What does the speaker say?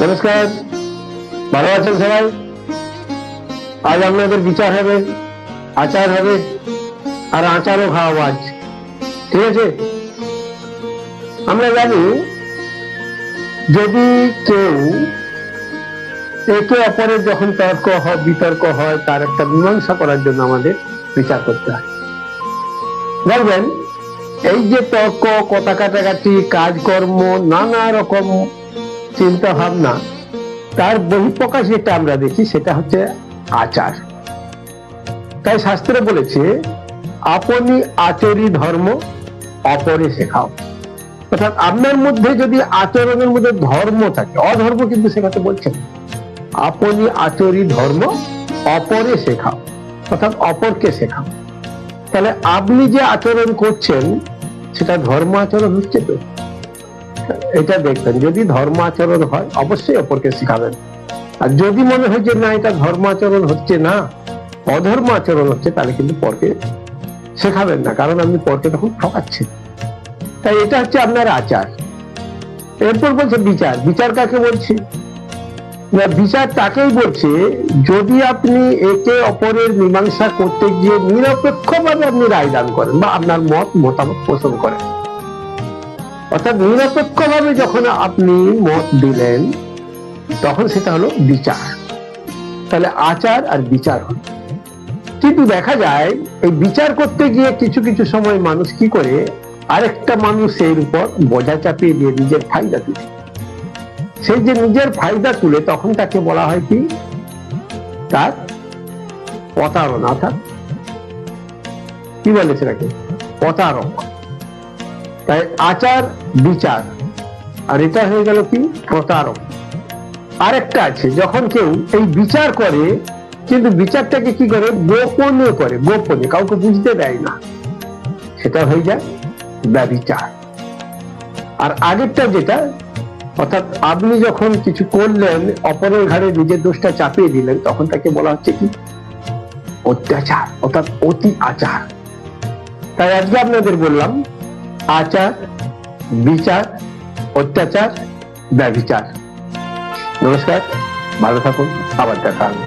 নমস্কার, ভালো আছেন সবাই? আজ আপনাদের বিচার হবে, আচার হবে, আর আচারও খাওয়াবো আজ। ঠিক আছে? আমরা জানি যদি কেউ একে অপরের যখন তর্ক হয়, বিতর্ক হয়, তার একটা মীমাংসা করার জন্য আমাদের বিচার করতে হয়। দেখবেন এই যে তর্ক, কথা কাটাকাটি, কাজকর্ম, নানা রকম চিন্তা ভাবনা, তার বহিঃপ্রকাশ যেটা আমরা দেখি সেটা হচ্ছে আচার। তাই শাস্ত্রে বলেছে আপনি আচরি ধর্ম অপরে শেখাও। অর্থাৎ আপনার মধ্যে যদি আচরণের মধ্যে ধর্ম থাকে, অধর্ম কিন্তু শেখাতে বলছেন। আপনি আচরি ধর্ম অপরে শেখাও, অর্থাৎ অপরকে শেখাও। তাহলে আপনি যে আচরণ করছেন সেটা ধর্ম আচরণ হচ্ছে তো? এটা দেখবেন, যদি ধর্ম আচরণ হয় অবশ্যই অপরকে শিখাবেন। আর যদি মনে হয় যে না, এটা ধর্ম আচরণ হচ্ছে না, অধর্ম আচরণ হচ্ছে, তাহলে কিন্তু পরকে শেখাবেন না, কারণ আপনি পরকে তখন ঠকাচ্ছেন। তাই এটা হচ্ছে আপনার আচার। এরপর বলছে বিচার। বিচার কাকে বলছে? বিচার তাকেই বলছে যদি আপনি একে অপরের মীমাংসা করতে গিয়ে নিরপেক্ষভাবে আপনি রায় দান করেন বা আপনার মতামত পোষণ করেন। অর্থাৎ নিরপেক্ষভাবে যখন আপনি মত দিলেন তখন সেটা হলো বিচার। তাহলে আচার আর বিচার হলো। কিন্তু দেখা যায় এই বিচার করতে গিয়ে কিছু কিছু সময় মানুষ কি করে, আরেকটা মানুষের উপর বোঝা চাপিয়ে দিয়ে নিজের ফায়দা তুলে। সেই যে নিজের ফায়দা তুলে, তখন তাকে বলা হয় কি, তার প্রতারণা। অর্থাৎ কি বলে সেটাকে? প্রতারক। তাই আচার বিচার, আর এটা হয়ে গেল কি, প্রতারক। আরেকটা আছে, যখন কেউ এই বিচার করে কিন্তু বিচারটাকে কি করে, গোপনে করে, গোপনে কাউকে বুঝতে দেয় না, সেটা হয়ে যায় ব্যভিচার। আর আগেরটা যেটা, অর্থাৎ আপনি যখন কিছু করলেন, অপরের ঘাড়ে নিজের দোষটা চাপিয়ে দিলেন, তখন তাকে বলা হচ্ছে কি, অত্যাচার, অর্থাৎ অতি আচার। তাই আজকে আপনাদের বললাম আচার, বিচার, অত্যাচার, ব্যভিচার। নমস্কার, ভালো থাকুন, আবার দেখা হবে।